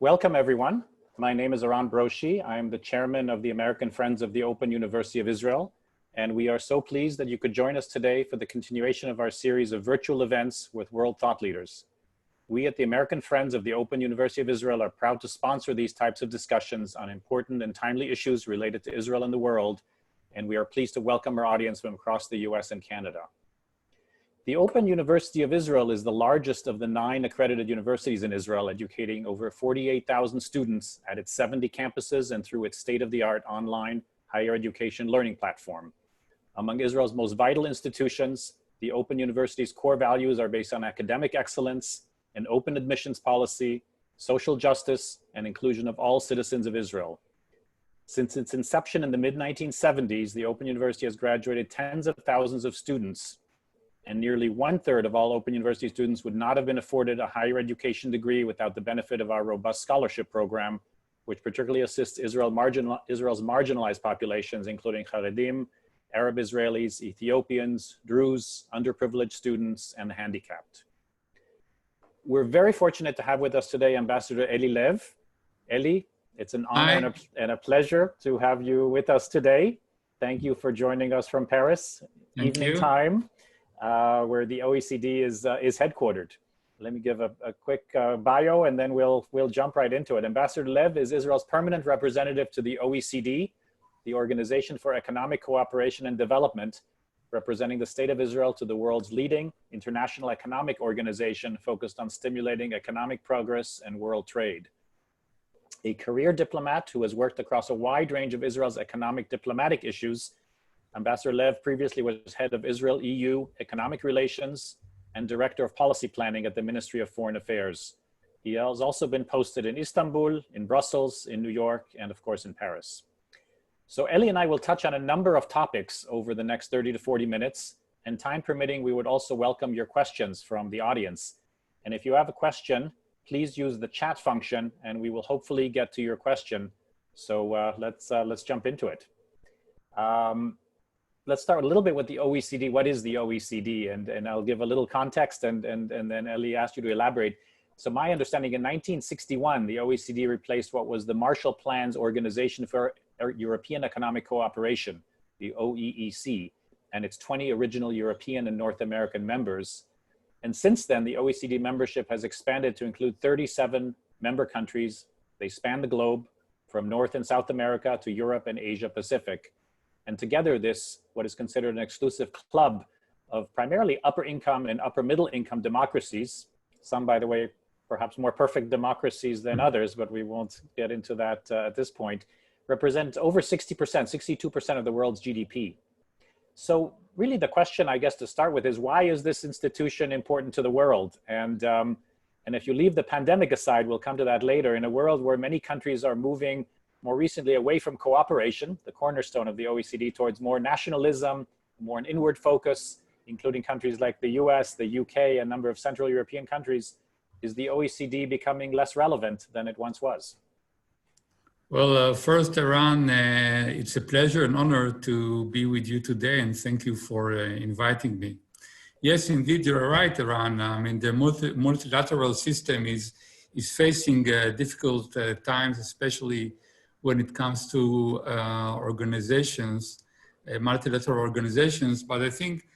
Welcome, everyone. My name is Aran Broshi. I'm the chairman of the American Friends of the Open University of Israel, and we are so pleased that you could join us today for the continuation of our series of virtual events with world thought leaders. We at the American Friends of the Open University of Israel are proud to sponsor these types of discussions on important and timely issues related to Israel and the world, and we are pleased to welcome our audience from across the US and Canada. The Open University of Israel is the largest of the 9 accredited universities in Israel, educating over 48,000 students at its 70 campuses and through its state-of-the-art online higher education learning platform. Among Israel's most vital institutions, the Open University's core values are based on academic excellence, an open admissions policy, social justice, and inclusion of all citizens of Israel. Since its inception in the mid-1970s, the Open University has graduated tens of thousands of students, and nearly 1/3 of all Open University students would not have been afforded a higher education degree without the benefit of our robust scholarship program, which particularly assists Israel's marginalized populations, including Haredim, Arab Israelis, Ethiopians, Druze, underprivileged students, and the handicapped. We're very fortunate to have with us today Ambassador Eli Lev. Eli, it's an honor and a pleasure to have you with us today. Thank you for joining us from Paris, evening time. Where the OECD is headquartered. Let me give a quick bio, and then we'll jump right into it. Ambassador Lev is Israel's permanent representative to the OECD, the Organization for Economic Cooperation and Development, representing the State of Israel to the world's leading international economic organization focused on stimulating economic progress and world trade. A career diplomat who has worked across a wide range of Israel's economic diplomatic issues, Ambassador Lev previously was head of Israel-EU economic relations and director of policy planning at the Ministry of Foreign Affairs. He has also been posted in Istanbul, in Brussels, in New York, and of course in Paris. So Eli and I will touch on a number of topics over the next 30 to 40 minutes, and time permitting, we would also welcome your questions from the audience. And if you have a question, please use the chat function and we will hopefully get to your question. So let's jump into it. Let's start a little bit with the OECD. What is the OECD? And I'll give a little context and then Eli asked you to elaborate. So my understanding, in 1961, the OECD replaced what was the Marshall Plan's Organization for European Economic Cooperation, the OEEC, and its 20 original European and North American members. And since then, the OECD membership has expanded to include 37 member countries. They span the globe from North and South America to Europe and Asia Pacific. And together what is considered an exclusive club of primarily upper income and upper middle income democracies, some, by the way, perhaps more perfect democracies than others, but we won't get into that at this point, represent over 60%, 62% of the world's GDP. So really the question, I guess, to start with is, why is this institution important to the world? And if you leave the pandemic aside, we'll come to that later, in a world where many countries are moving more recently away from cooperation, the cornerstone of the OECD, towards more nationalism, more an inward focus, including countries like the US, the UK, a number of Central European countries, is the OECD becoming less relevant than it once was? Well, first, Aran, it's a pleasure and honor to be with you today, and thank you for inviting me. Yes, indeed, you're right, Aran. I mean, the multilateral system is facing difficult times, especially when it comes to organizations, multilateral organizations. But I think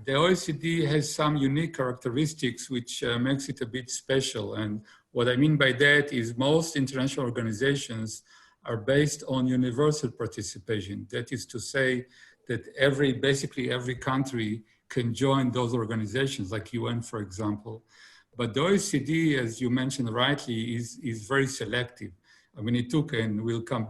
the OECD has some unique characteristics which makes it a bit special. And what I mean by that is most international organizations are based on universal participation. That is to say that basically every country can join those organizations, like UN, for example. But the OECD, as you mentioned rightly, is very selective. I mean, it took, and we'll come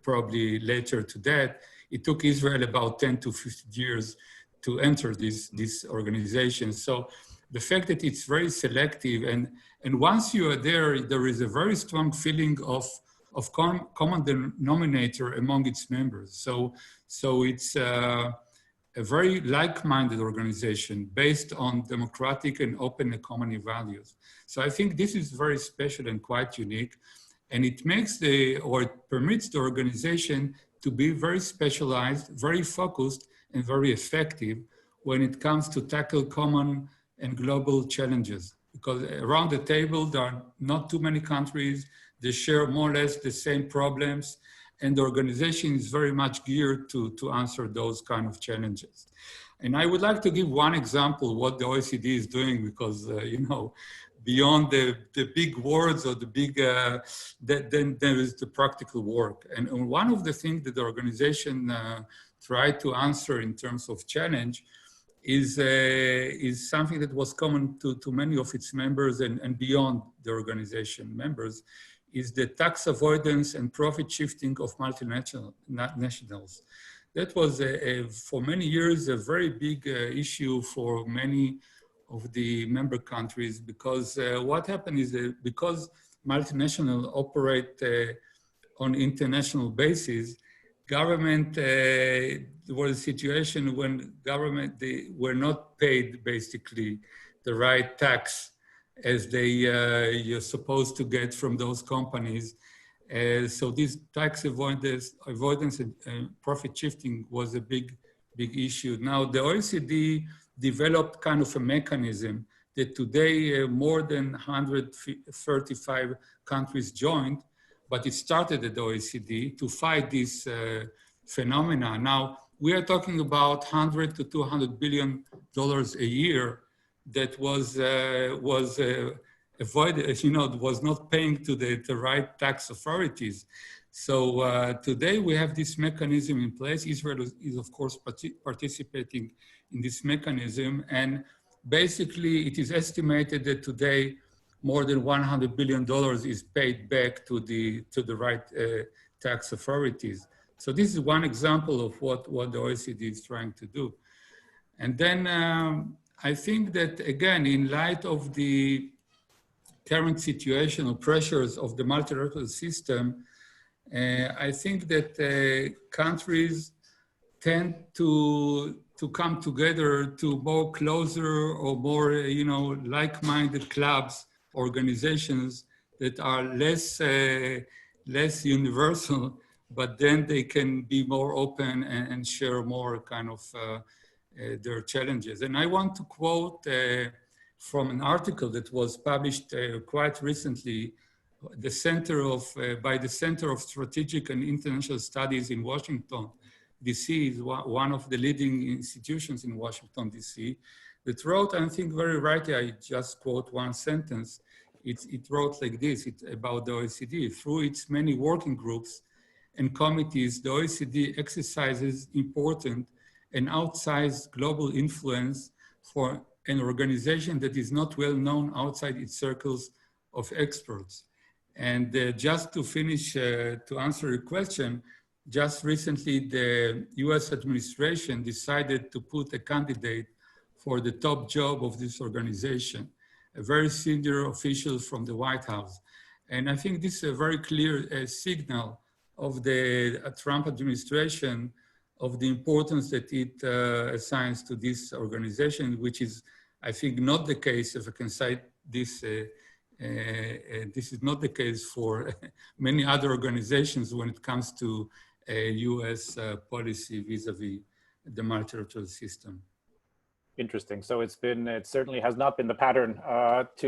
probably later to that, it took Israel about 10 to 15 years to enter this organization. So the fact that it's very selective, and once you are there, there is a very strong feeling of common denominator among its members. So it's a very like-minded organization based on democratic and open economy values. So I think this is very special and quite unique. And it makes it permits the organization to be very specialized, very focused, and very effective when it comes to tackle common and global challenges. because around the table, there are not too many countries. They share more or less the same problems, and the organization is very much geared to answer those kind of challenges. And I would like to give one example what the OECD is doing, because, beyond the big words or the big, then there is the practical work. And one of the things that the organization tried to answer in terms of challenge is something that was common to many of its members and beyond the organization members, is the tax avoidance and profit shifting of multinationals. That was, for many years, a very big issue for many of the member countries, because what happened is that because multinationals operate on international basis, government, there was a situation when they were not paid basically the right tax as you're supposed to get from those companies. So this tax avoidance and profit shifting was a big issue. Now the OECD developed kind of a mechanism that today more than 135 countries joined, but it started at the OECD to fight this phenomena. Now we are talking about $100 to $200 billion a year that was avoided, was not paying to the right tax authorities. So today we have this mechanism in place. Israel is of course participating in this mechanism, and basically it is estimated that today more than $100 billion is paid back to the right tax authorities. So this is one example of what the OECD is trying to do. And then I think that, again, in light of the current situation or pressures of the multilateral system, I think that countries tend to come together to more closer or more, like-minded clubs, organizations that are less universal, but then they can be more open and share more kind of their challenges. And I want to quote from an article that was published quite recently, by the Center of Strategic and International Studies in Washington, DC, is one of the leading institutions in Washington, DC, that wrote, I think very rightly, I just quote one sentence, it wrote like this about the OECD. Through its many working groups and committees, the OECD exercises important and outsized global influence for an organization that is not well known outside its circles of experts. And just to finish, to answer your question, just recently the US administration decided to put a candidate for the top job of this organization, a very senior official from the White House. And I think this is a very clear signal of the Trump administration of the importance that it assigns to this organization, which is, I think, not the case, if I can cite this, this is not the case for many other organizations when it comes to US policy vis-a-vis the multilateral system. Interesting. So it certainly has not been the pattern to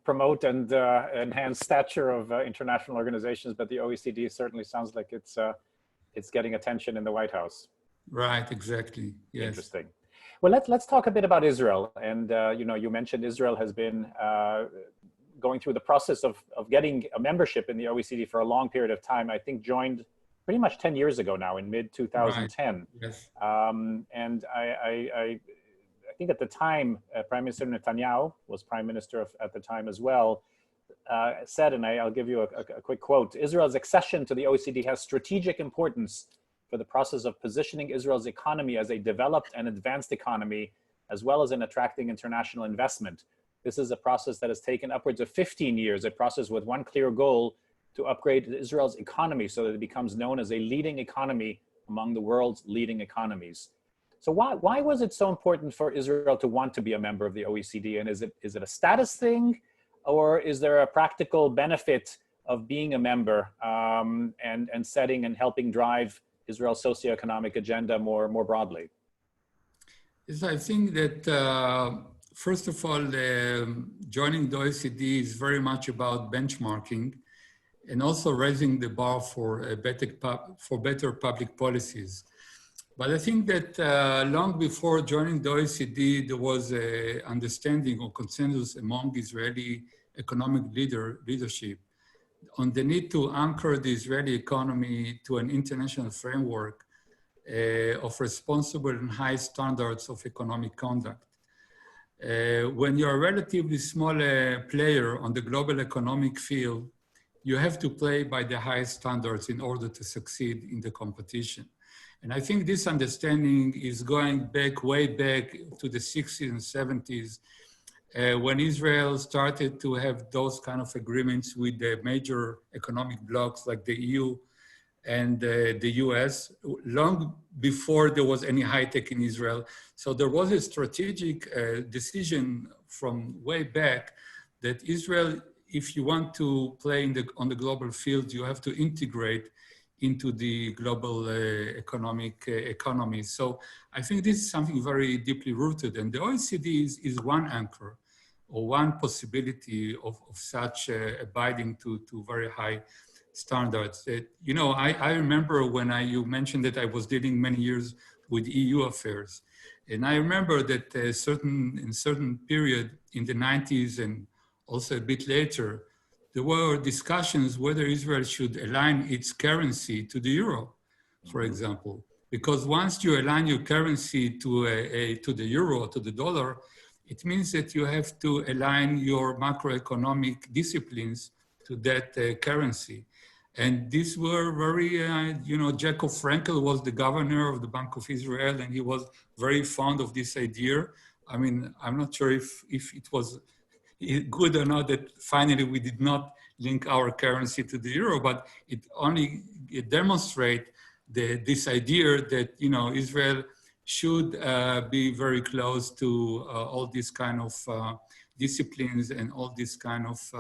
promote and enhance stature of international organizations, but the OECD certainly sounds like it's getting attention in the White House. Right, exactly. Yes. Interesting. Well, let's talk a bit about Israel. And you mentioned Israel has been going through the process of getting a membership in the OECD for a long period of time. I think joined pretty much 10 years ago now, in mid-2010. Right. Yes. And I think at the time, Prime Minister Netanyahu was Prime Minister at the time as well, said, and I'll give you a quick quote, Israel's accession to the OECD has strategic importance for the process of positioning Israel's economy as a developed and advanced economy, as well as in attracting international investment. This is a process that has taken upwards of 15 years, a process with one clear goal: to upgrade Israel's economy so that it becomes known as a leading economy among the world's leading economies. So why was it so important for Israel to want to be a member of the OECD? And is it a status thing, or is there a practical benefit of being a member and setting and helping drive Israel's socioeconomic agenda more broadly? Yes, I think that first of all, joining the OECD is very much about benchmarking and also raising the bar for better public policies. But I think that long before joining the OECD, there was an understanding or consensus among Israeli economic leadership on the need to anchor the Israeli economy to an international framework of responsible and high standards of economic conduct. When you're a relatively small player on the global economic field, you have to play by the highest standards in order to succeed in the competition. And I think this understanding is going back, way back to the 60s and 70s, when Israel started to have those kind of agreements with the major economic blocs like the EU and the US, long before there was any high tech in Israel. So there was a strategic decision from way back that Israel, if you want to play on the global field, you have to integrate into the global economy. So I think this is something very deeply rooted, and the OECD is one anchor or one possibility of such abiding to very high standards. You know, I remember when you mentioned that I was dealing many years with EU affairs, and I remember that in certain period in the 90s and also a bit later, there were discussions whether Israel should align its currency to the euro, for example, because once you align your currency to the euro, to the dollar, it means that you have to align your macroeconomic disciplines to that currency. And these were very, you know, Jacob Frankel was the governor of the Bank of Israel, and he was very fond of this idea. I mean, I'm not sure if it was good or not that finally we did not link our currency to the euro, but it demonstrates this idea that, you know, Israel should be very close to all these kind of disciplines and all these kind of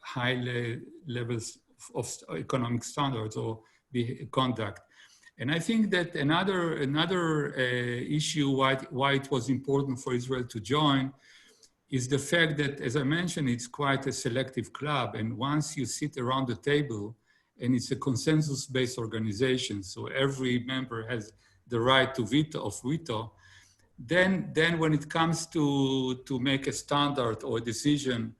high levels of economic standards or conduct. And I think that another issue why it was important for Israel to join is the fact that, as I mentioned, it's quite a selective club. And once you sit around the table, and it's a consensus-based organization, so every member has the right to veto, then when it comes to make a standard or a decision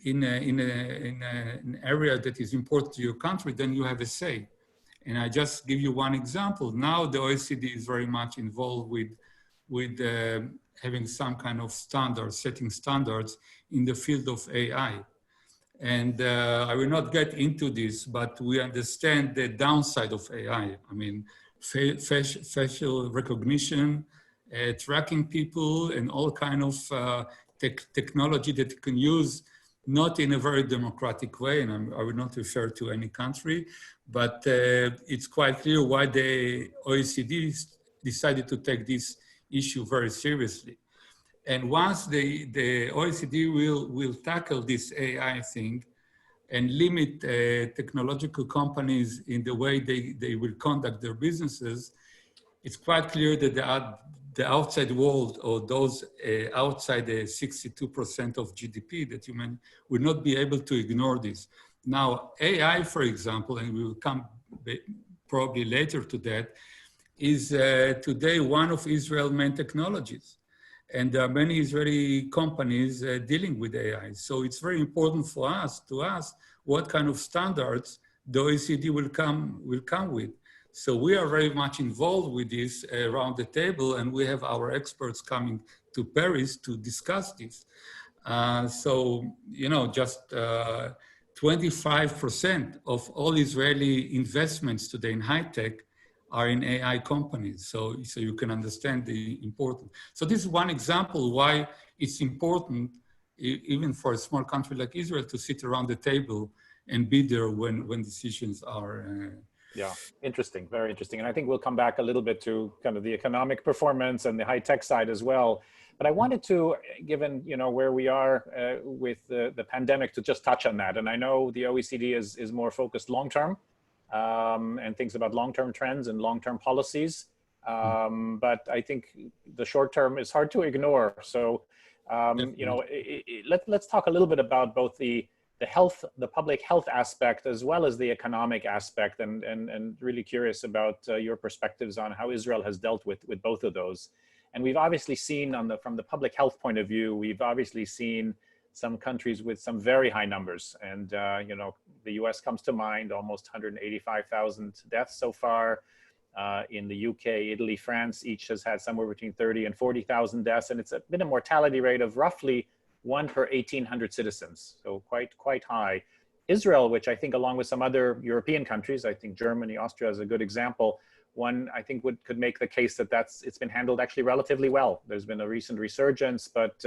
in an area that is important to your country, then you have a say. And I just give you one example. Now the OECD is very much involved with having some kind of standards, setting standards in the field of AI. And I will not get into this, but we understand the downside of AI. I mean, facial recognition, tracking people, and all kind of technology that you can use, not in a very democratic way, and I will not refer to any country, but it's quite clear why the OECD decided to take this issue very seriously. And once the OECD will tackle this AI thing and limit technological companies in the way they will conduct their businesses, it's quite clear that the outside world, or those outside the 62% of GDP that you meant, will not be able to ignore this. Now, AI, for example, and we will come probably later to that, is today one of Israel's main technologies. And there are many Israeli companies dealing with AI. So it's very important for us to ask what kind of standards the OECD will come with. So we are very much involved with this around the table, and we have our experts coming to Paris to discuss this. So, you know, just 25% of all Israeli investments today in high tech are in AI companies. So you can understand the importance. So this is one example why it's important, even for a small country like Israel, to sit around the table and be there when decisions are. Yeah, interesting, very interesting. And I think we'll come back a little bit to kind of the economic performance and the high tech side as well. But I wanted to, given, you know, where we are with the pandemic, to just touch on that. And I know the OECD is more focused long-term and thinks about long-term trends and long-term policies. But I think the short term is hard to ignore. So, you know, let's talk a little bit about both the health, the public health aspect, as well as the economic aspect, and really curious about your perspectives on how Israel has dealt with both of those. And we've obviously seen from the public health point of view, we've obviously seen some countries with some very high numbers. And, you know, the US comes to mind, almost 185,000 deaths so far. In the UK, Italy, France, each has had somewhere between 30 and 40,000 deaths. And it's been a mortality rate of roughly 1 per 1,800 citizens. So quite high. Israel, which I think along with some other European countries, I think Germany, Austria is a good example. One, I think could make the case that it's been handled actually relatively well. There's been a recent resurgence, but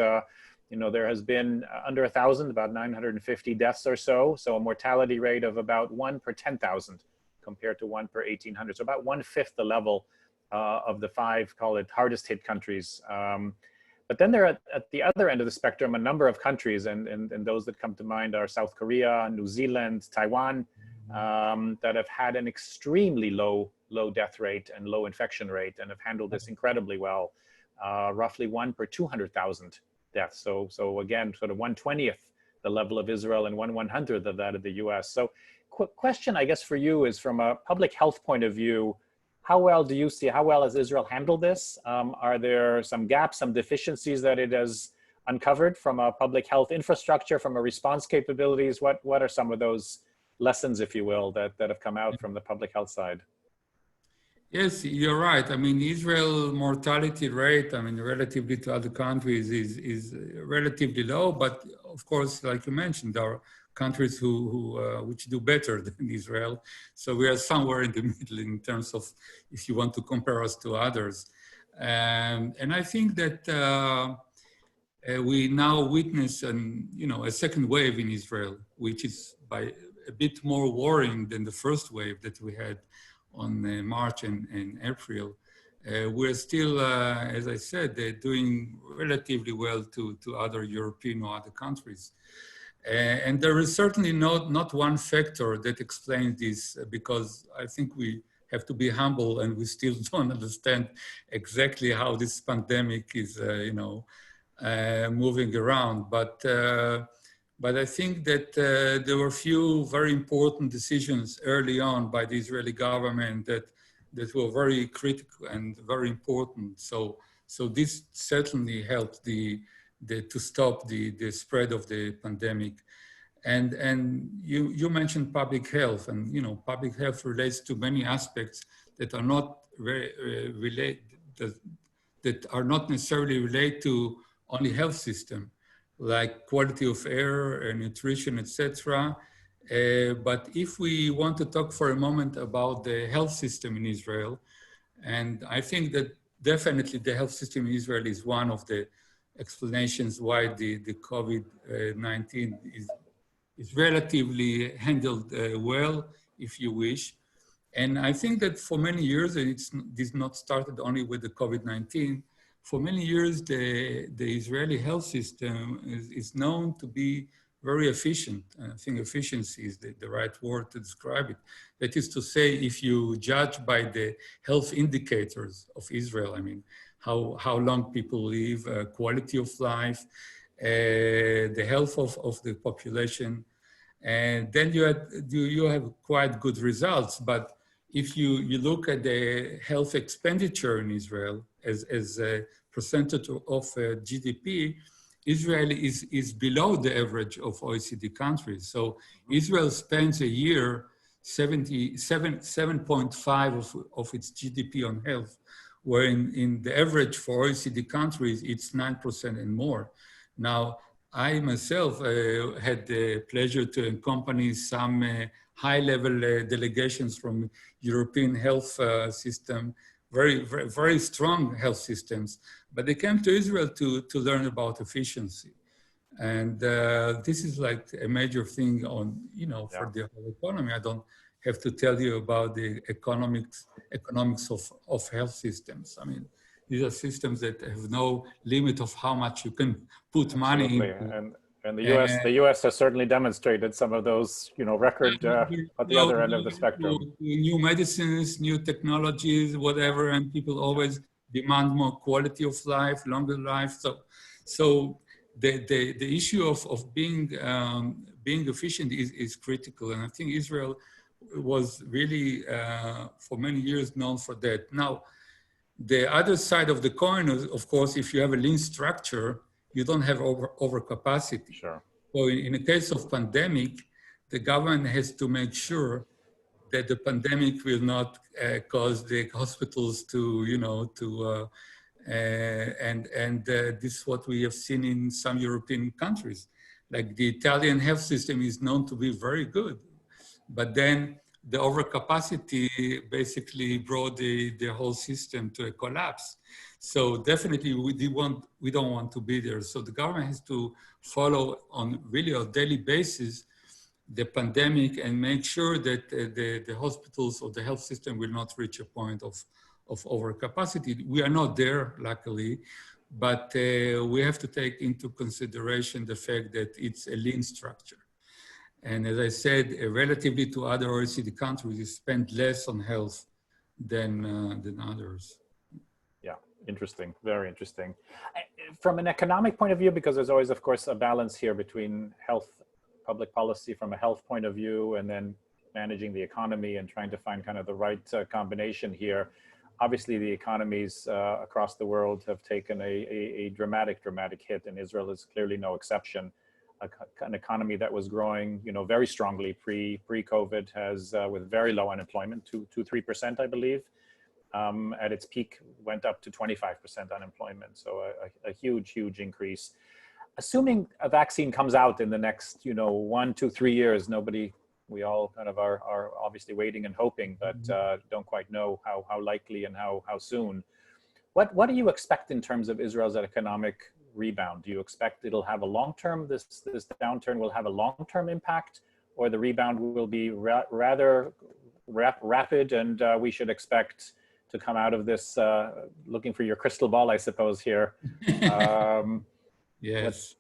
you know, there has been under 1,000, about 950 deaths or so. So a mortality rate of about 1 per 10,000 compared to 1 per 1,800. So about 1/5 the level of the 5, call it hardest hit countries. But then there are at the other end of the spectrum, a number of countries, and those that come to mind are South Korea, New Zealand, Taiwan, that have had an extremely low death rate and low infection rate and have handled this incredibly well, roughly 1 per 200,000 deaths. So again, sort of 1/20th the level of Israel and 1/100th of that of the US. So question, I guess, for you is from a public health point of view, how well has Israel handled this? Are there some gaps, some deficiencies that it has uncovered from a public health infrastructure, from a response capabilities? What are some of those lessons, if you will, that have come out from the public health side? Yes, you're right. I mean, Israel mortality rate, I mean, relatively to other countries is relatively low, but of course, like you mentioned, there are countries which do better than Israel. So we are somewhere in the middle in terms of, if you want to compare us to others. And I think that we now witness a second wave in Israel, which is by a bit more worrying than the first wave that we had on March and April. We're still, as I said, doing relatively well to other European or other countries. And there is certainly not one factor that explains this, because I think we have to be humble and we still don't understand exactly how this pandemic is, moving around. But I think that there were a few very important decisions early on by the Israeli government that were very critical and very important. So this certainly helped to stop the spread of the pandemic. And you mentioned public health, and public health relates to many aspects that are not that are not necessarily related to only health system, like quality of air and nutrition, etc. But if we want to talk for a moment about the health system in Israel, and I think that definitely the health system in Israel is one of the explanations why the COVID-19 is relatively handled well, if you wish. And I think that for many years, and this not started only with the COVID-19, for many years, the Israeli health system is known to be very efficient. I think efficiency is the right word to describe it. That is to say, if you judge by the health indicators of Israel, I mean, how long people live, quality of life, the health of the population, and then you have quite good results. But if you look at the health expenditure in Israel as a percentage of GDP, Israel is below the average of OECD countries. So Israel spends a year 7.5 of its GDP on health, where in the average for OECD countries, it's 9% and more. Now, I myself had the pleasure to accompany some high-level delegations from European health system, very strong health systems, but they came to Israel to learn about efficiency. And this is like a major thing on, for the whole economy. I don't have to tell you about the economics of health systems. I mean, these are systems that have no limit of how much you can put money into. And And the U.S. has certainly demonstrated some of those, record at the other end of the spectrum. new medicines, new technologies, whatever, and people always demand more quality of life, longer life. So the issue of being efficient is critical, and I think Israel was really for many years known for that. Now, the other side of the coin is, of course, if you have a lean structure, you don't have overcapacity. Sure. So in the case of pandemic, the government has to make sure that the pandemic will not cause the hospitals to, this is what we have seen in some European countries. Like the Italian health system is known to be very good, but then the overcapacity basically brought the whole system to a collapse. So definitely we don't want to be there. So the government has to follow on really a daily basis the pandemic and make sure that the hospitals or the health system will not reach a point of overcapacity. We are not there, luckily, but we have to take into consideration the fact that it's a lean structure. And as I said, relatively to other OECD countries, we spend less on health than others. Yeah, interesting, very interesting. From an economic point of view, because there's always, of course, a balance here between health, public policy from a health point of view, and then managing the economy and trying to find kind of the right combination here. Obviously, the economies across the world have taken a dramatic hit, and Israel is clearly no exception. An economy that was growing, very strongly pre-COVID has, with very low unemployment, 3%, I believe. At its peak, went up to 25% unemployment. So a huge increase. Assuming a vaccine comes out in the next, 1, 2, 3 years, we all kind of are obviously waiting and hoping, but don't quite know how likely and how soon. What do you expect in terms of Israel's economic rebound? Do you expect it'll have a long-term, this downturn will have a long-term impact, or the rebound will be rather rapid, and we should expect to come out of this, looking for your crystal ball, I suppose, here. Yes.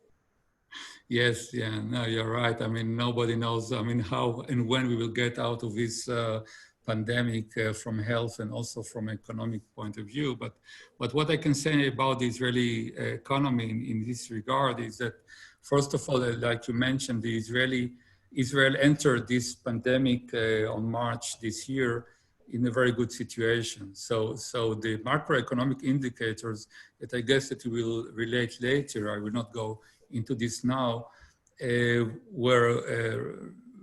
Yes, yeah, no, you're right. I mean, nobody knows, how and when we will get out of this pandemic from health and also from economic point of view. But what I can say about the Israeli economy in this regard is that, first of all, like you mentioned, Israel entered this pandemic on March this year in a very good situation. So the macroeconomic indicators that I guess that we will relate later, I will not go into this now, were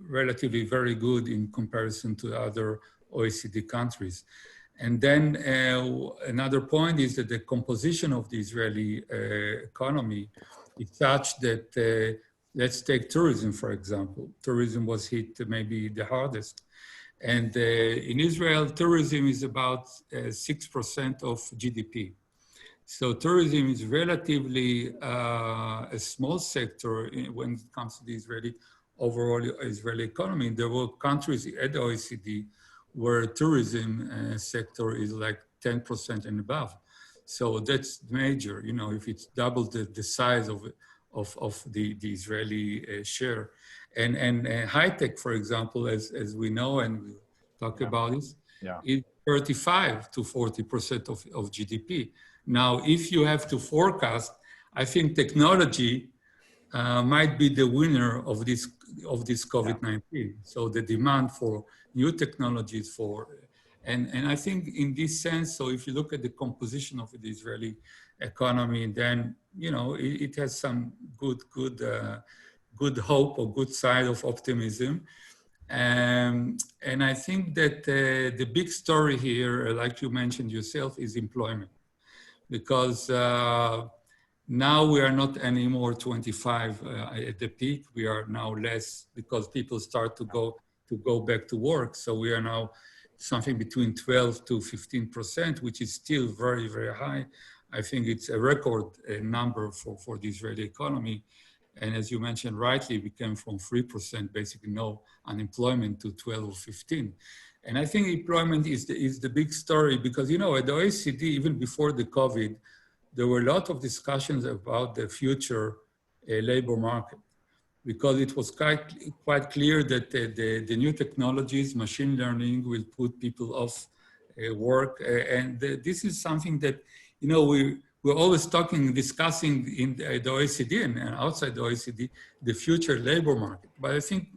relatively very good in comparison to other OECD countries. And then another point is that the composition of the Israeli economy is such that, let's take tourism, for example. Tourism was hit maybe the hardest. And in Israel, tourism is about 6% of GDP. So tourism is relatively a small sector when it comes to the overall Israeli economy. There were countries at the OECD where tourism sector is like 10% and above. So that's major, if it's double the size of the Israeli share. And high tech, for example, as we know, and we'll talk about this, is 35 to 40% of GDP. Now, if you have to forecast, I think technology might be the winner of this COVID-19. So the demand for new technologies and I think in this sense, so if you look at the composition of the Israeli economy, then, it has some good hope or good side of optimism. And I think that the big story here, like you mentioned yourself, is employment. Because now we are not anymore 25 at the peak. We are now less because people start to go back to work. So we are now something between 12 to 15%, which is still very, very high. I think it's a record number for the Israeli economy. And as you mentioned rightly, we came from 3%, basically no unemployment, to 12 or 15. And I think employment is the big story because, at the OECD, even before the COVID, there were a lot of discussions about the future labor market. because it was quite clear that the new technologies, machine learning, will put people off work. This is something that, we're always discussing in the OECD and outside the OECD, the future labor market. But I think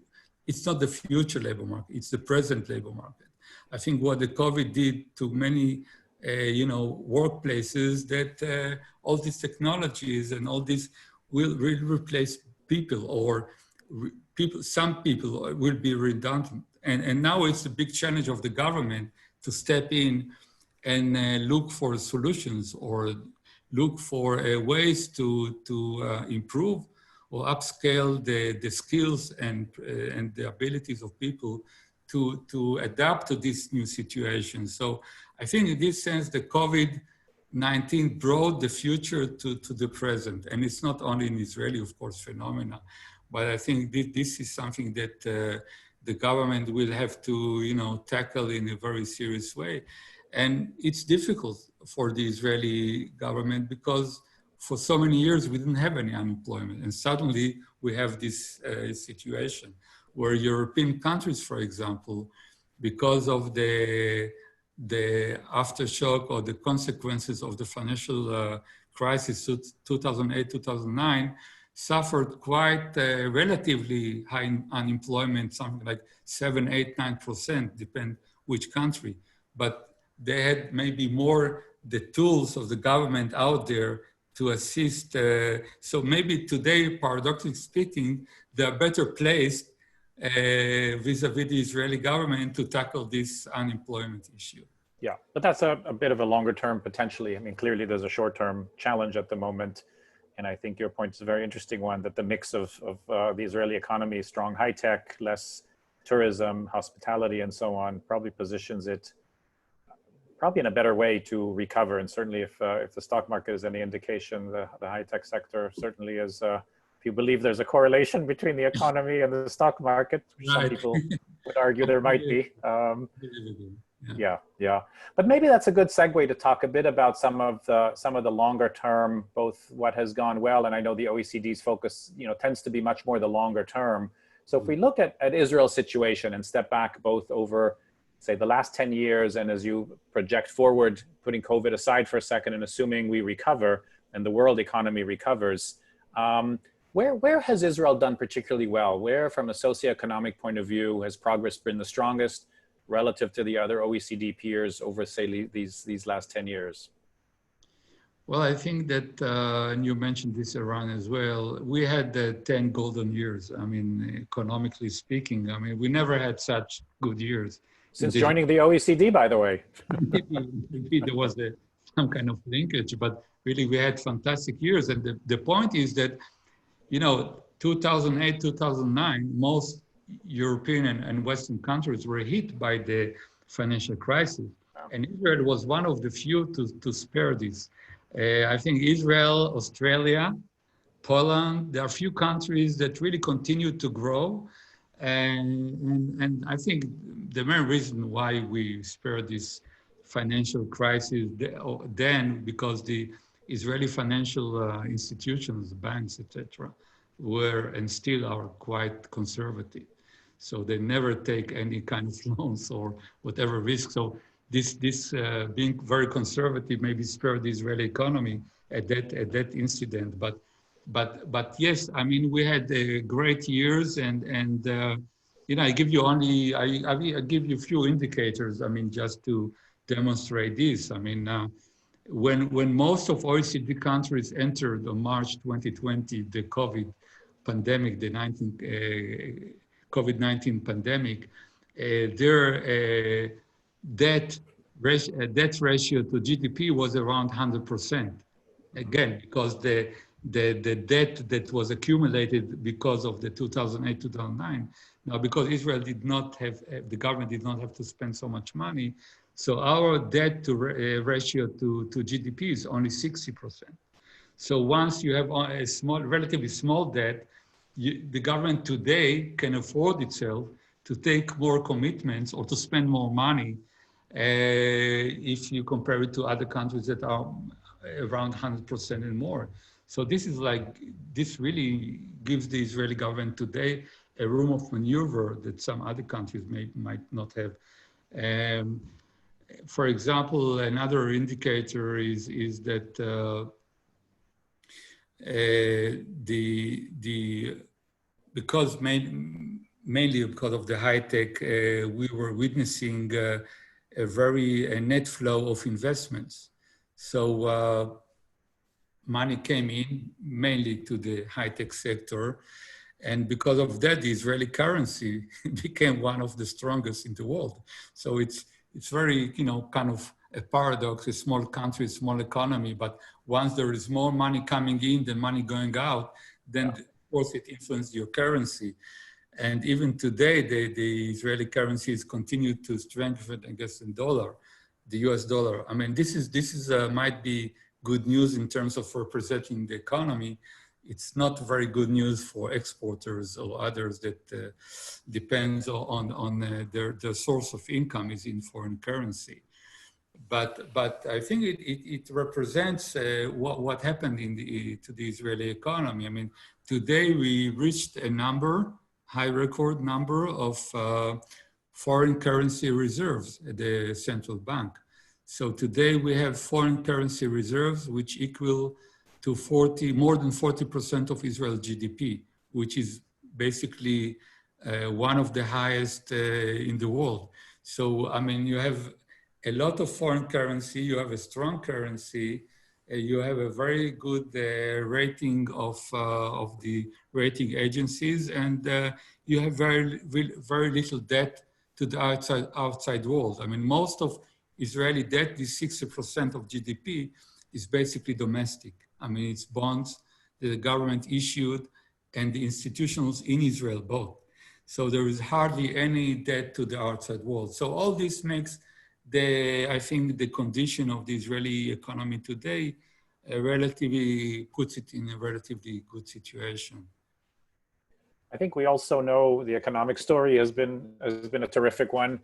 it's not the future labor market, it's the present labor market. I think what the COVID did to many, workplaces, that all these technologies and all this will replace people, or some people will be redundant. And now it's a big challenge of the government to step in and look for solutions, or look for ways to improve or upscale the skills and the abilities of people to adapt to this new situation. So I think in this sense, the COVID-19 brought the future to the present. And it's not only an Israeli, of course, phenomena, but I think this is something that the government will have to, tackle in a very serious way. And it's difficult for the Israeli government because for so many years we didn't have any unemployment. And suddenly we have this situation where European countries, for example, because of the aftershock or the consequences of the financial crisis, 2008, 2009, suffered quite relatively high unemployment, something like 7, 8, 9%, depend which country. But they had maybe more the tools of the government out there to assist. So maybe today, paradoxically speaking, they are better placed vis-a-vis the Israeli government to tackle this unemployment issue. Yeah, but that's a bit of a longer term potentially. I mean, clearly there's a short term challenge at the moment. And I think your point is a very interesting one, that the mix of the Israeli economy, strong high tech, less tourism, hospitality, and so on, probably positions it probably in a better way to recover. And certainly if the stock market is any indication, the high tech sector certainly is, if you believe there's a correlation between the economy and the stock market, which some people would argue there might be. Yeah. But maybe that's a good segue to talk a bit about some of the longer term, both what has gone well, and I know the OECD's focus, tends to be much more the longer term. So if we look at Israel's situation and step back both over, say, the last 10 years, and as you project forward, putting COVID aside for a second and assuming we recover and the world economy recovers, where has Israel done particularly well? Where, from a socioeconomic point of view, has progress been the strongest relative to the other OECD peers over, say, these last 10 years? Well, I think that, and you mentioned this, Eran, as well, we had 10 golden years. I mean, economically speaking, I mean, we never had such good years. Since joining the OECD, by the way. Maybe there was some kind of linkage, but really we had fantastic years. And the point is that, 2008, 2009, most European and Western countries were hit by the financial crisis. Wow. And Israel was one of the few to spare this. I think Israel, Australia, Poland, there are a few countries that really continue to grow. And I think the main reason why we spared this financial crisis then, because the Israeli financial institutions, banks, etc., were and still are quite conservative. So they never take any kind of loans or whatever risk. So this being very conservative maybe spared the Israeli economy at that incident. But yes, I mean, we had great years, and I give you I give you a few indicators. I mean, just to demonstrate this. I mean, when most of OECD countries entered on March 2020 the COVID pandemic, the COVID-19 pandemic, their debt ratio to GDP was around 100%. Again, because the debt that was accumulated because of the 2008, 2009. Now, because Israel did not have, the government did not have to spend so much money, so our debt to ratio to GDP is only 60%. So once you have a relatively small debt, the government today can afford itself to take more commitments or to spend more money if you compare it to other countries that are around 100% and more. So this is like, this really gives the Israeli government today a room of maneuver that some other countries might not have. Um, for example, another indicator is that the because mainly because of the high tech, we were witnessing a net flow of investments. So money came in mainly to the high tech sector. And because of that, the Israeli currency became one of the strongest in the world. So it's very, kind of a paradox, a small country, small economy, but once there is more money coming in than money going out, then of course it influences your currency. And even today, the Israeli currency has continued to strengthen against the dollar, the US dollar. I mean, this is might be good news in terms of representing the economy. It's not very good news for exporters or others that depends on their source of income is in foreign currency. But I think it represents what happened to the Israeli economy. I mean, today we reached a high record number of foreign currency reserves at the central bank. So today we have foreign currency reserves which equal to more than 40% of Israel's GDP, which is basically one of the highest in the world. So, I mean, you have a lot of foreign currency, you have a strong currency, you have a very good rating of the rating agencies, and you have very little debt to the outside world. I mean, most of Israeli debt, this 60% of GDP, is basically domestic. I mean, it's bonds that the government issued and the institutions in Israel bought. So there is hardly any debt to the outside world. So all this makes I think the condition of the Israeli economy today puts it in a relatively good situation. I think we also know the economic story has been a terrific one.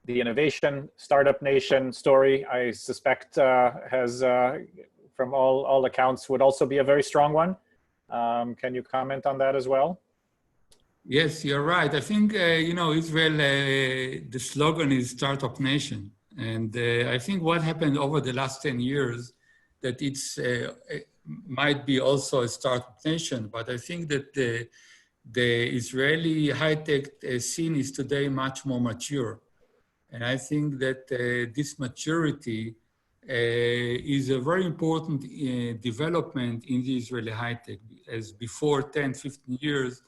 The innovation startup nation story, I suspect, has, from all accounts, would also be a very strong one. Can you comment on that as well? Yes, you're right. I think, Israel, the slogan is Startup Nation. And I think what happened over the last 10 years, that it might be also a startup nation, but I think that the Israeli high-tech scene is today much more mature. And I think that this maturity is a very important development in the Israeli high-tech. As before 10, 15 years,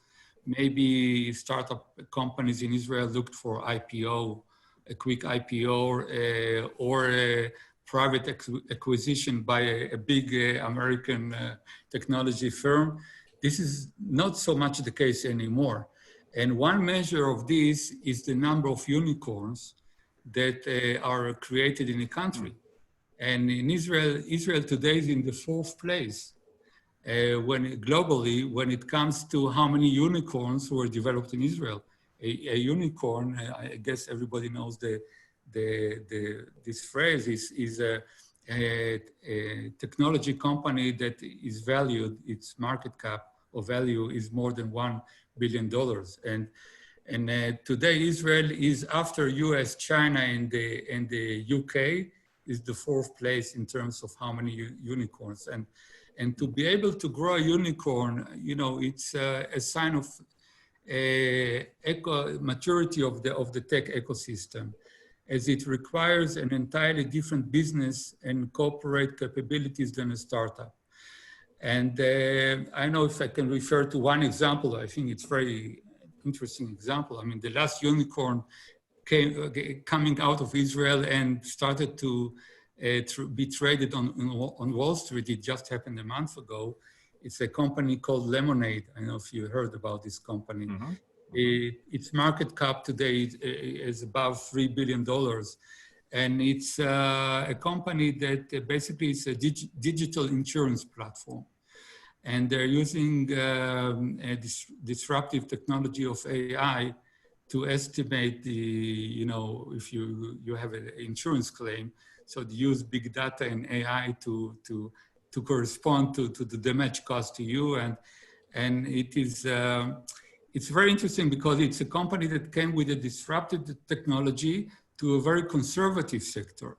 maybe startup companies in Israel looked for IPO, a quick IPO, or a private acquisition by a big American technology firm. This is not so much the case anymore. And one measure of this is the number of unicorns that are created in a country. And in Israel today is in the 4th place globally when it comes to how many unicorns were developed in Israel. A unicorn, I guess everybody knows this phrase, is a technology company that is valued, its market cap or value is more than $1 billion. And today Israel is, after US, China, and the UK, is the 4th place in terms of how many unicorns. And to be able to grow a unicorn, it's a sign of maturity of the tech ecosystem, as it requires an entirely different business and corporate capabilities than a startup. And I know if I can refer to one example, I think it's very interesting example. I mean, the last unicorn coming out of Israel and started to be traded on Wall Street. It just happened a month ago. It's a company called Lemonade. I don't know if you heard about this company. Mm-hmm. Its market cap today is above $3 billion. And it's a company that basically is a digital insurance platform. And they're using a disruptive technology of AI to estimate if you have an insurance claim. So they use big data and AI to to correspond to the damage caused to you. And it is, it's very interesting because it's a company that came with a disruptive technology to a very conservative sector.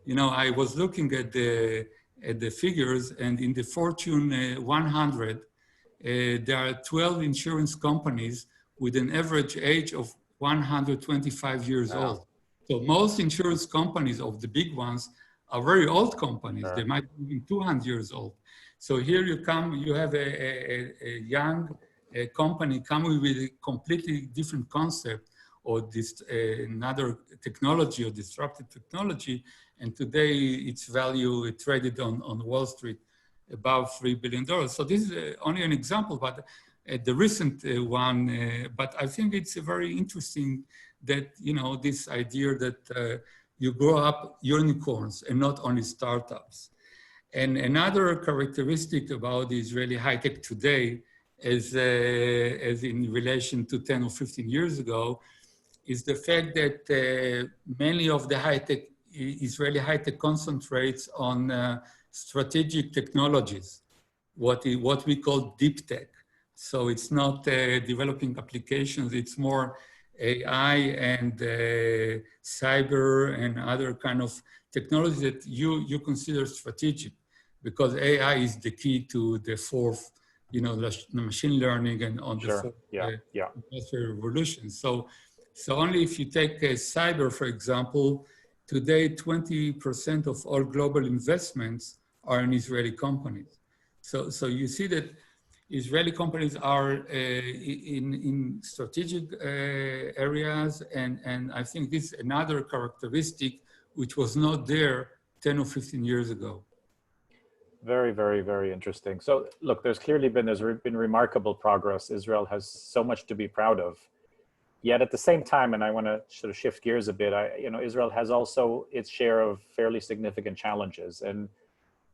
You know, I was looking at the figures, and in the Fortune 100, there are 12 insurance companies with an average age of 125 years Wow. old. So most insurance companies of the big ones are very old companies. Sure. They might be 200 years old. So here you come, you have a young company coming with a completely different concept or this another technology or disruptive technology. And today its value traded on Wall Street above $3 billion. So this is only an example, but the recent one, but I think it's very interesting that, you know, this idea that you grow up unicorns and not only startups. And another characteristic about the Israeli high tech today is, as in relation to 10 or 15 years ago, is the fact that many of the high tech, Israeli high tech concentrates on strategic technologies, what we call deep tech. So it's not developing applications, it's more AI and cyber and other kind of technologies that you consider strategic, because AI is the key to the fourth, you know, the machine learning and on the fourth industrial revolution. So only if you take cyber, for example, today 20% of all global investments are in Israeli companies. So you see that Israeli companies are in strategic areas, and I think this is another characteristic which was not there 10 or 15 years ago. Very, very, very interesting. So look, there's been remarkable progress. Israel has so much to be proud of. Yet at the same time, and I want to sort of shift gears a bit, Israel has also its share of fairly significant challenges. And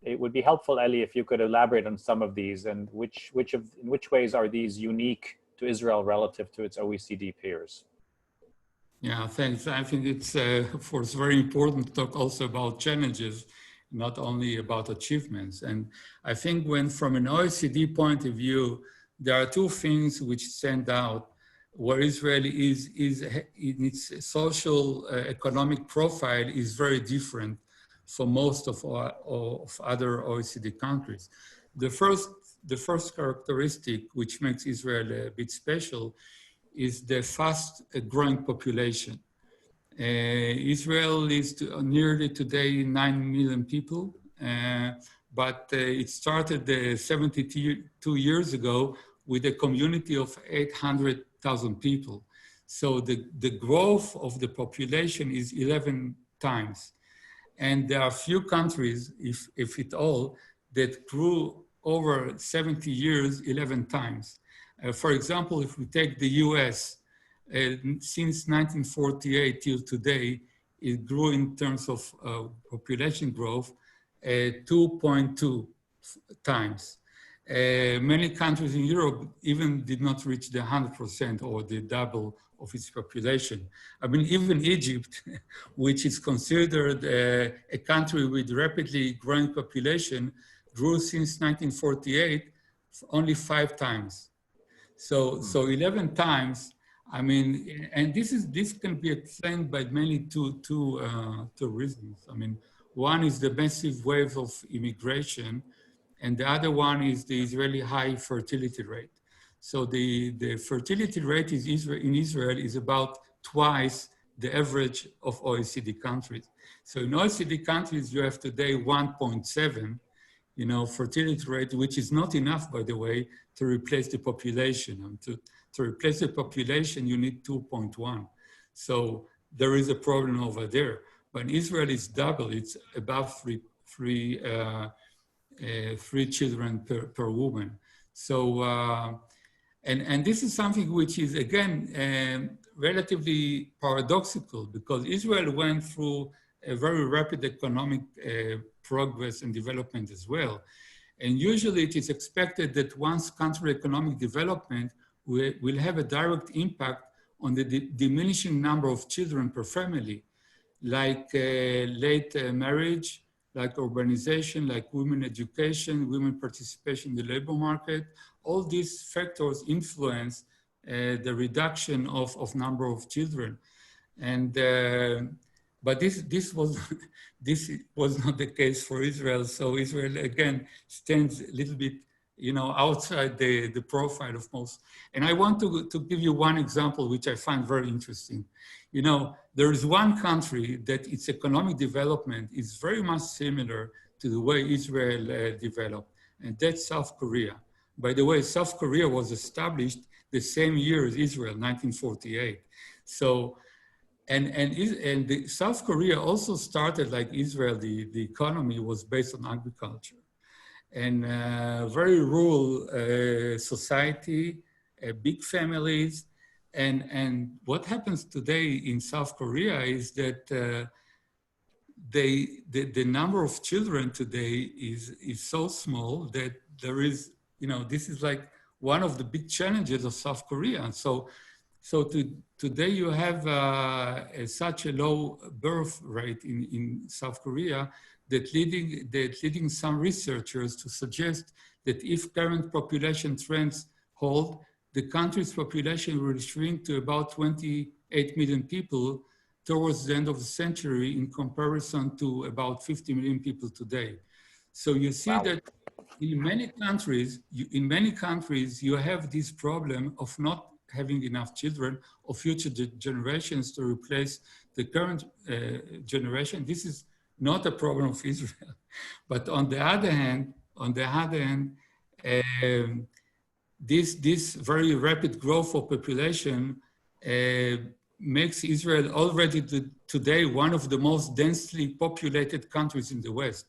it would be helpful, Eli, if you could elaborate on some of these and in which ways are these unique to Israel relative to its OECD peers? Yeah, thanks. I think it's, of course, very important to talk also about challenges, not only about achievements. And I think from an OECD point of view, there are two things which stand out where Israel is in its social economic profile is very different from most of other OECD countries. The first characteristic which makes Israel a bit special is the fast growing population. Israel is nearly today 9 million people, but it started 72 years ago with a community of 800,000 people. So the growth of the population is 11 times. And there are few countries, if at all, that grew over 70 years 11 times. For example, if we take the US, since 1948 till today, it grew in terms of population growth 2.2 times. Many countries in Europe even did not reach the 100% or the double of its population. I mean, even Egypt, which is considered a country with rapidly growing population, grew since 1948 only 5 times. So 11 times, I mean, and this can be explained by mainly two reasons. I mean, one is the massive wave of immigration, and the other one is the Israeli high fertility rate. So the fertility rate in Israel is about twice the average of OECD countries. So in OECD countries, you have today 1.7, fertility rate, which is not enough, by the way, to replace the population. And to replace the population, you need 2.1. So there is a problem over there. But in Israel, it's double. It's above three children per woman. So, and this is something which is, again, relatively paradoxical, because Israel went through a very rapid economic progress and development as well. And usually it is expected that once country economic development will have a direct impact on the diminishing number of children per family, like late marriage, like urbanization, like women education, women participation in the labor market. All these factors influence the reduction of number of children. And but this was this was not the case for Israel. So Israel again stands a little bit, you know, outside the profile of most. And I want to give you one example which I find very interesting. You know, there is one country that its economic development is very much similar to the way Israel developed, and that's South Korea. By the way, South Korea was established the same year as Israel, 1948. So and South Korea also started like Israel. The economy was based on agriculture and very rural society, big families. And what happens today in South Korea is that the number of children today is so small that there is, you know, this is like one of the big challenges of South Korea. And so today you have such a low birth rate in South Korea that leading some researchers to suggest that if current population trends hold, the country's population will shrink to about 28 million people towards the end of the century in comparison to about 50 million people today. So you see that in many countries, you have this problem of not having enough children or future generations to replace the current generation. This is not a problem of Israel, but on the other hand, this very rapid growth of population makes Israel already today one of the most densely populated countries in the West.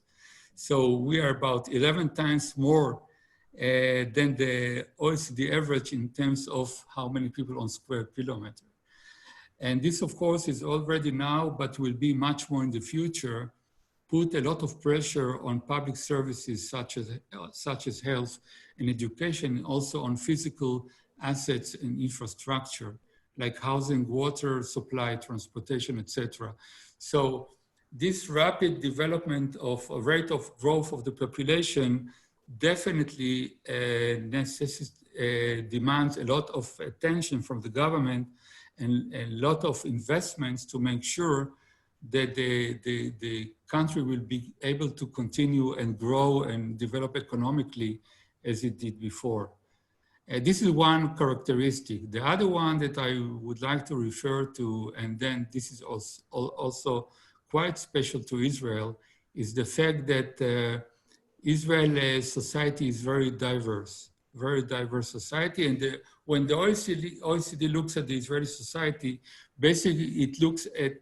So we are about 11 times more than the OECD average in terms of how many people on square kilometer. And this, of course, is already now, but will be much more in the future, put a lot of pressure on public services such as health and education, also on physical assets and infrastructure, like housing, water supply, transportation, etc. So this rapid development of a rate of growth of the population definitely demands a lot of attention from the government and a lot of investments to make sure that the country will be able to continue and grow and develop economically as it did before. This is one characteristic. The other one that I would like to refer to, and then this is also quite special to Israel, is the fact that Israel's society is very diverse society. And when the OECD looks at the Israeli society, basically it looks at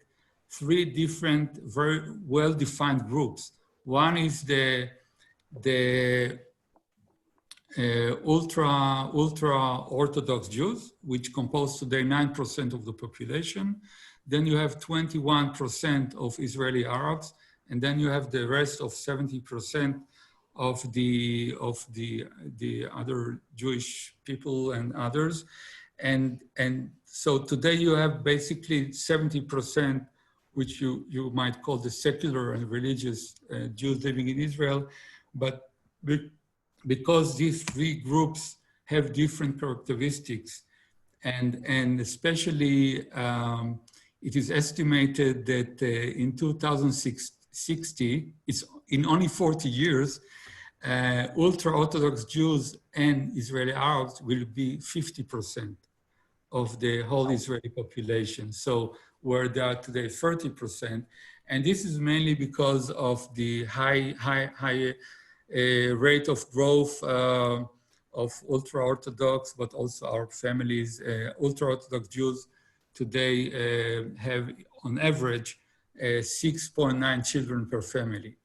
three different, very well-defined groups. One is the ultra-Orthodox Jews, which compose today 9% of the population. Then you have 21% of Israeli Arabs, and then you have the rest of 70% of the other Jewish people and others. And so today you have basically 70%, which you might call the secular and religious Jews living in Israel. But because these three groups have different characteristics, and especially it is estimated that in 2060, it's in only 40 years, ultra-Orthodox Jews and Israeli Arabs will be 50% of the whole Israeli population. So where they are today 30%. And this is mainly because of the high rate of growth of ultra-Orthodox, but also our families. Ultra-Orthodox Jews today have on average 6.9 children per family,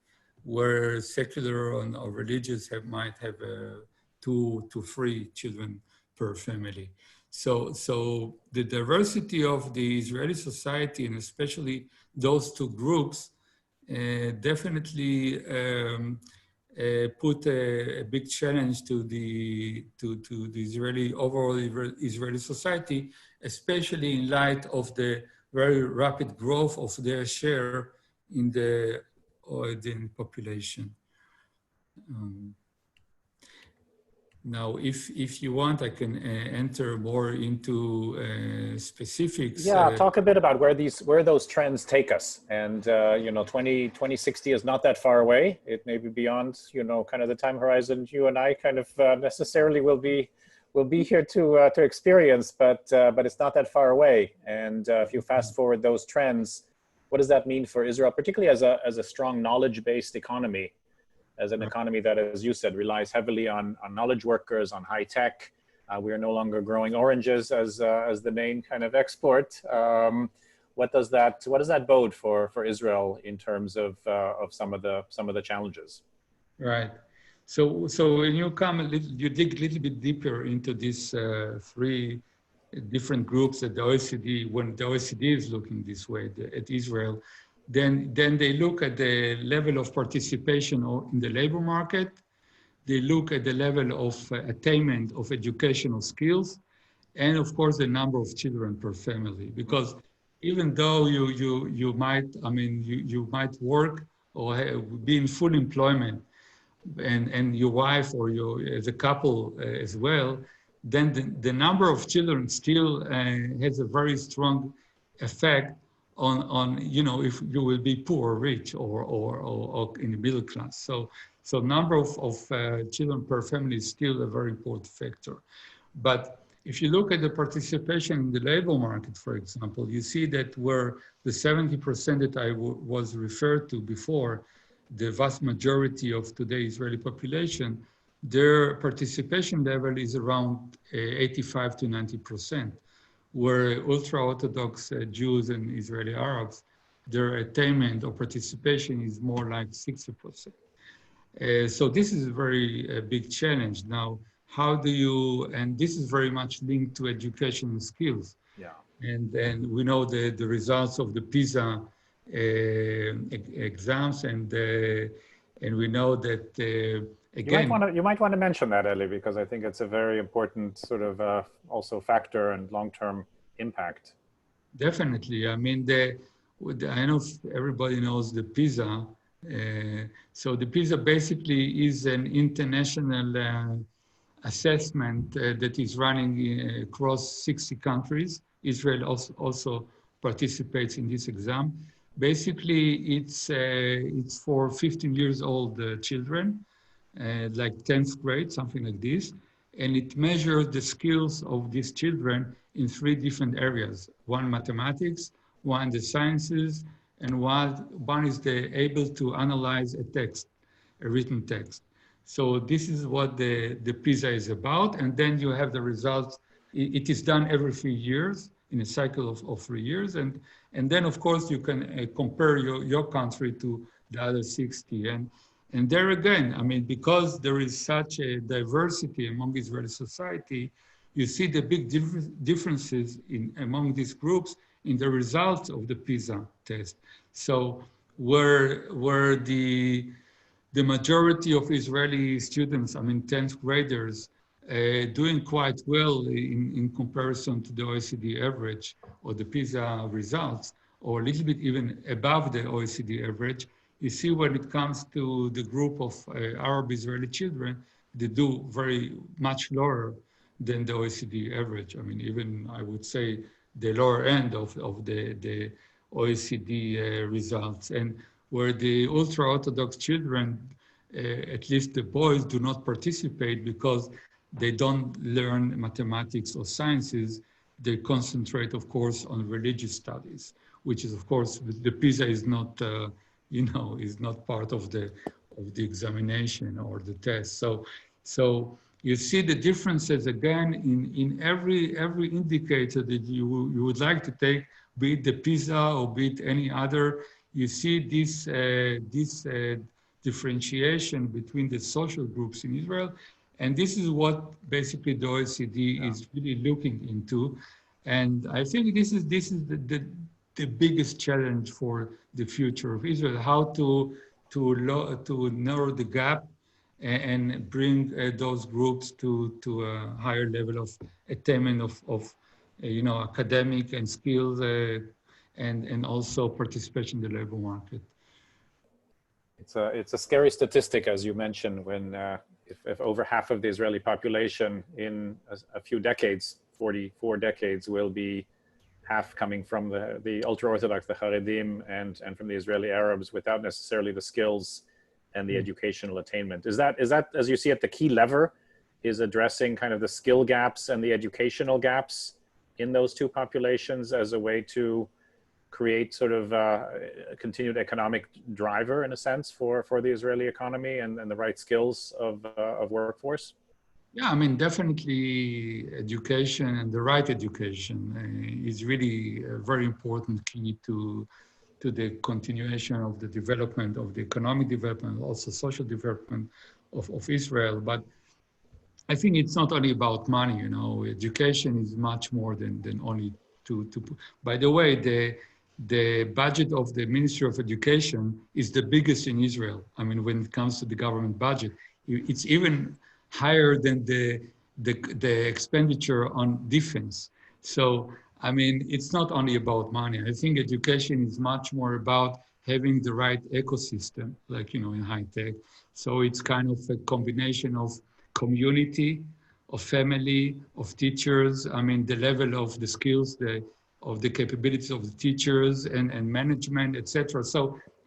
where secular or religious might have 2 to 3 children per family. So the diversity of the Israeli society, and especially those two groups, definitely put a big challenge to the overall Israeli society, especially in light of the very rapid growth of their share in the or the population. Um, Now, if you want, I can enter more into specifics. Yeah, talk a bit about where those trends take us. And you know, 2060 is not that far away. It may be beyond, you know, kind of the time horizon you and I kind of necessarily will be here to experience, but it's not that far away. And if you fast forward those trends, what does that mean for Israel, particularly as a strong knowledge-based economy, as an economy that, as you said, relies heavily on knowledge workers, on high tech. We are no longer growing oranges as the main kind of export. What does that bode for Israel in terms of some of the challenges? Right. So when you come you dig a little bit deeper into these three different groups at the OECD, when the OECD is looking this way at Israel, then they look at the level of participation in the labor market. They look at the level of attainment of educational skills, and of course the number of children per family. Because even though you might, I mean, you might work or be in full employment, and your wife or your as a couple as well, then the number of children still has a very strong effect on you know, if you will be poor or rich or in the middle class. So number of children per family is still a very important factor. But if you look at the participation in the labor market, for example, you see that where the 70% that I was referred to before, the vast majority of today's Israeli population, their participation level is around 85 to 90%, where ultra-Orthodox Jews and Israeli Arabs, their attainment or participation is more like 60%. So this is a very big challenge. Now, how do you, and this is very much linked to education and skills. Yeah. And we know the results of the PISA exams, and we know that again. You might want to mention that, Eli, because I think it's a very important sort of also factor and long-term impact. Definitely. I mean, I know everybody knows the PISA. So the PISA basically is an international assessment that is running across 60 countries. Israel also participates in this exam. Basically, it's for 15 years old children, like 10th grade, something like this. And it measures the skills of these children in three different areas. One, mathematics, one, the sciences, and one is able to analyze a text, a written text. So this is what the PISA is about. And then you have the results. It is done every 3 years in a cycle of 3 years. And then, of course, you can compare your country to the other 60. And there again, I mean, because there is such a diversity among Israeli society, you see the big differences among these groups in the results of the PISA test. So where the majority of Israeli students, I mean, 10th graders, doing quite well in comparison to the OECD average or the PISA results, or a little bit even above the OECD average. You see when it comes to the group of Arab Israeli children, they do very much lower than the OECD average. I mean, even I would say the lower end of the OECD results. And where the ultra-Orthodox children, at least the boys, do not participate because they don't learn mathematics or sciences. They concentrate, of course, on religious studies, which is, of course, the PISA is not, you know, is not part of the examination or the test. So you see the differences again in every indicator that you would like to take, be it the PISA or be it any other. You see this differentiation between the social groups in Israel. And this is what basically the OECD is really looking into. And I think this is the biggest challenge for the future of Israel, how to narrow the gap and bring those groups to a higher level of attainment of you know, academic and skills and also participation in the labor market. It's a scary statistic, as you mentioned, when if over half of the Israeli population in a few decades, 44 decades, will be half coming from the ultra-Orthodox, the Haredim, and from the Israeli Arabs without necessarily the skills and the educational attainment. Is that, as you see it, the key lever is addressing kind of the skill gaps and the educational gaps in those two populations as a way to create sort of a continued economic driver, in a sense, for the Israeli economy and the right skills of workforce? Yeah, I mean, definitely education and the right education is really a very important key to the continuation of the development of the economic development, also social development of Israel. But I think it's not only about money, you know, education is much more than only to by the way, the budget of the Ministry of Education is the biggest in Israel. I mean, when it comes to the government budget, it's even higher than the expenditure on defense. So, I mean, it's not only about money. I think education is much more about having the right ecosystem, like, you know, in high tech. So it's kind of a combination of community, of family, of teachers. I mean, the level of the skills, of the capabilities of the teachers and management, etc. So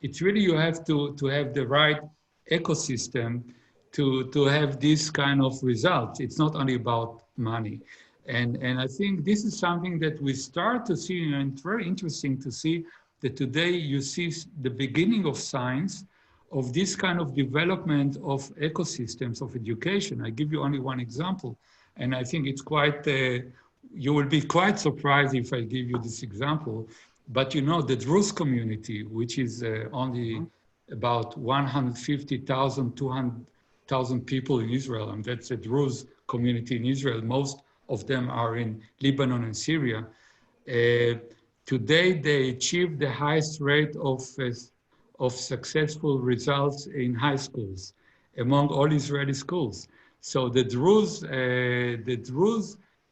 it's really, you have to have the right ecosystem to have this kind of results. It's not only about money. And I think this is something that we start to see, and it's very interesting to see that today you see the beginning of science, of this kind of development of ecosystems of education. I give you only one example, and I think it's quite, you will be quite surprised if I give you this example, but you know, the Druze community, which is only about 150,000, 200,000 people in Israel, and that's a Druze community in Israel. Most of them are in Lebanon and Syria. Today, they achieve the highest rate of successful results in high schools among all Israeli schools. So the Druze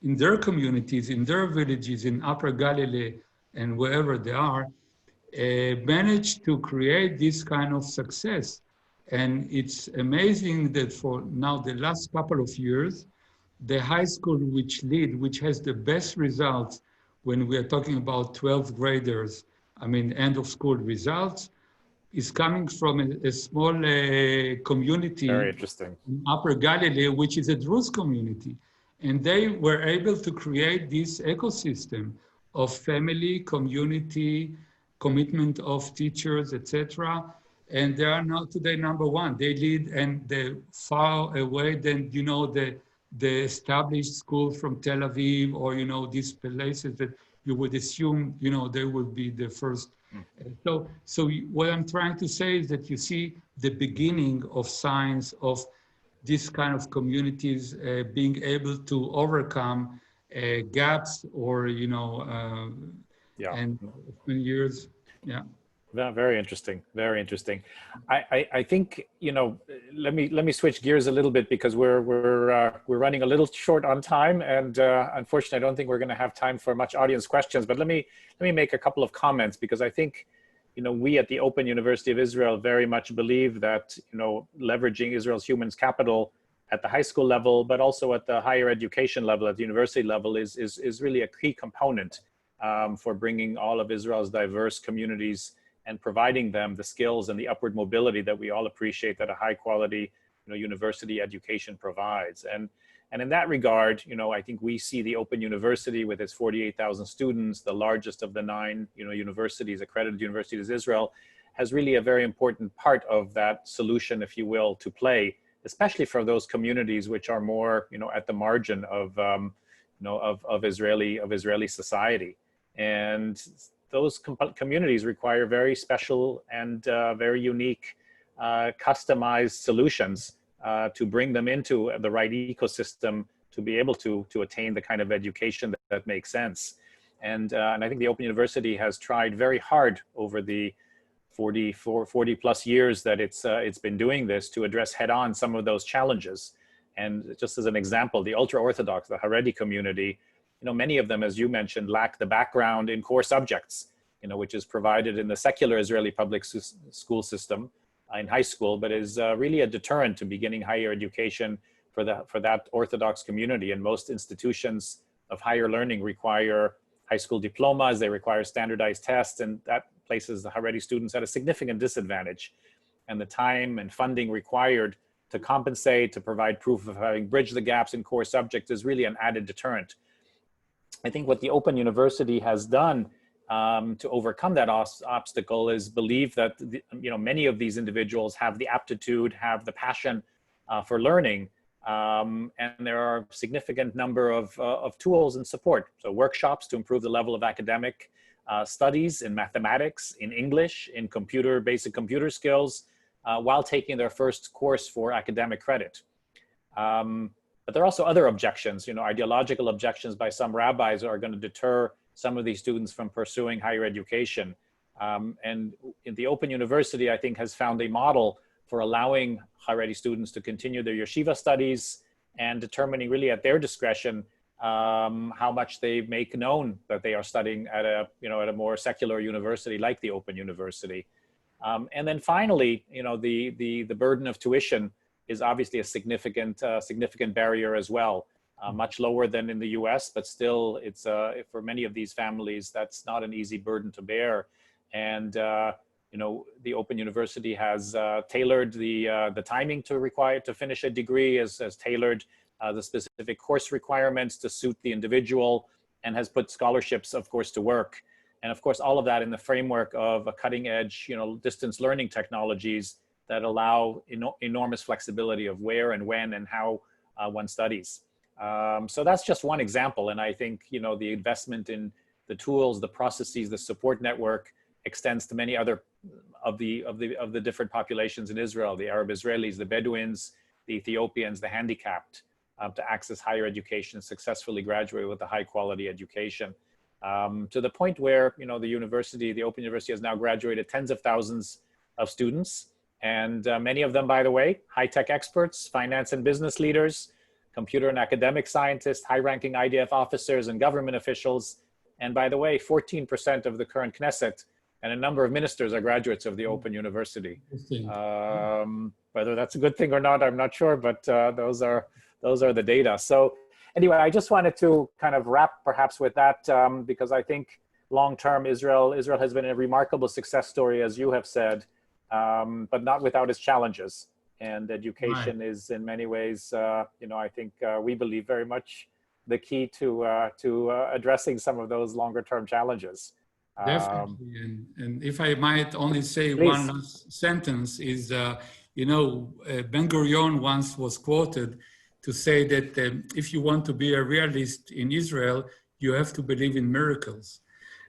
in their communities, in their villages, in Upper Galilee and wherever they are, managed to create this kind of success. And it's amazing that for now, the last couple of years, the high school which has the best results when we are talking about 12th graders, I mean, end of school results, is coming from a small community Very interesting. in Upper Galilee, which is a Druze community. And they were able to create this ecosystem of family, community, commitment of teachers, etc. And they are now today number one. They lead, and they're far away than, you know, the established school from Tel Aviv, or, you know, these places that you would assume, you know, they would be the first. So what I'm trying to say is that you see the beginning of science, of this kind of communities being able to overcome gaps, or, you know, Yeah. and years, yeah. Very interesting. Very interesting. I think, you know, let me switch gears a little bit, because we're running a little short on time, and unfortunately, I don't think we're going to have time for much audience questions. But let me make a couple of comments, because I think, you know, we at the Open University of Israel very much believe that, you know, leveraging Israel's human capital at the high school level, but also at the higher education level, at the university level, is really a key component for bringing all of Israel's diverse communities and providing them the skills and the upward mobility that we all appreciate that a high quality, you know, university education provides. And in that regard, you know, I think we see the Open University with its 48,000 students, the largest of the 9, you know, universities, accredited universities in Israel, has really a very important part of that solution, if you will, to play, especially for those communities which are more, you know, at the margin of, you know, of Israeli society. And those communities require very special and very unique, customized solutions to bring them into the right ecosystem to be able to attain the kind of education that makes sense. And I think the Open University has tried very hard over the 40 plus years that it's been doing this to address head on some of those challenges. And just as an example, the ultra-Orthodox, the Haredi community, you know, many of them, as you mentioned, lack the background in core subjects, you know, which is provided in the secular Israeli public school system. in high school, but is really a deterrent to beginning higher education for that Orthodox community. And most institutions of higher learning require high school diplomas, they require standardized tests, and that places the Haredi students at a significant disadvantage. And the time and funding required to compensate, to provide proof of having bridged the gaps in core subjects is really an added deterrent. I think what the Open University has done to overcome that obstacle is believe that many of these individuals have the aptitude, have the passion for learning, and there are a significant number of tools and support. So workshops to improve the level of academic studies in mathematics, in English, in basic computer skills, while taking their first course for academic credit. But there are also other objections, ideological objections by some rabbis are going to deter some of these students from pursuing higher education. And in the Open University, I think, has found a model for allowing Haredi students to continue their yeshiva studies and determining really at their discretion how much they make known that they are studying at a more secular university like the Open University. And then finally, the burden of tuition is obviously a significant barrier as well. Much lower than in the US, but still it's for many of these families, that's not an easy burden to bear. And the Open University has tailored the timing to finish a degree, has tailored the specific course requirements to suit the individual, and has put scholarships, of course, to work. And of course, all of that in the framework of a cutting edge, distance learning technologies that allow enormous flexibility of where and when and how one studies. So that's just one example. And I think, the investment in the tools, the processes, the support network extends to many other of the different populations in Israel, the Arab Israelis, the Bedouins, the Ethiopians, the handicapped, to access higher education, successfully graduate with a high quality education. To the point where, the Open University has now graduated tens of thousands of students. And many of them, by the way, high-tech experts, finance and business leaders, computer and academic scientists, high-ranking IDF officers and government officials. And by the way, 14% of the current Knesset and a number of ministers are graduates of the Open University. Whether that's a good thing or not, I'm not sure, but those are the data. So anyway, I just wanted to kind of wrap perhaps with that because I think long-term Israel has been a remarkable success story, as you have said, but not without its challenges. And education is in many ways, I think we believe very much the key to addressing some of those longer term challenges. Definitely. And if I might only say Please. one last sentence is, Ben-Gurion once was quoted to say that if you want to be a realist in Israel, you have to believe in miracles.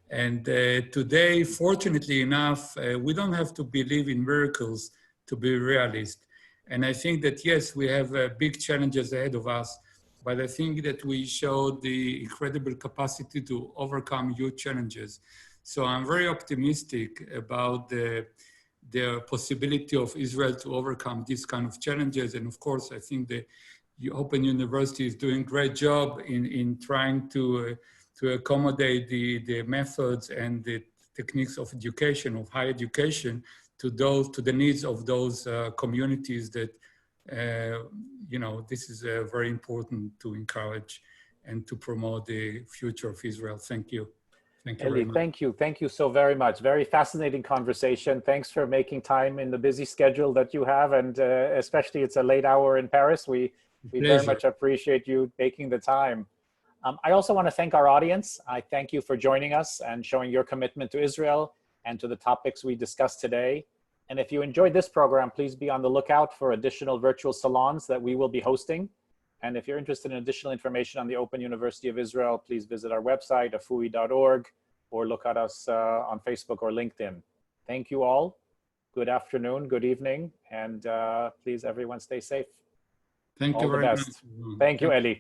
And today, fortunately enough, we don't have to believe in miracles to be realist. And I think that, yes, we have big challenges ahead of us, but I think that we showed the incredible capacity to overcome huge challenges. So I'm very optimistic about the possibility of Israel to overcome these kind of challenges. And of course, I think the Open University is doing a great job in trying to accommodate the methods and the techniques of education, of higher education, to the needs of those communities that, this is very important to encourage and to promote the future of Israel. Thank you. Thank you very much. Thank you. Thank you so very much. Very fascinating conversation. Thanks for making time in the busy schedule that you have. And especially it's a late hour in Paris. We very much appreciate you taking the time. I also want to thank our audience. I thank you for joining us and showing your commitment to Israel and to the topics we discussed today. And if you enjoyed this program, please be on the lookout for additional virtual salons that we will be hosting. And if you're interested in additional information on the Open University of Israel, please visit our website, afui.org, or look at us on Facebook or LinkedIn. Thank you all. Good afternoon, good evening, and please everyone stay safe. Thank you very much. Thank you, Eli.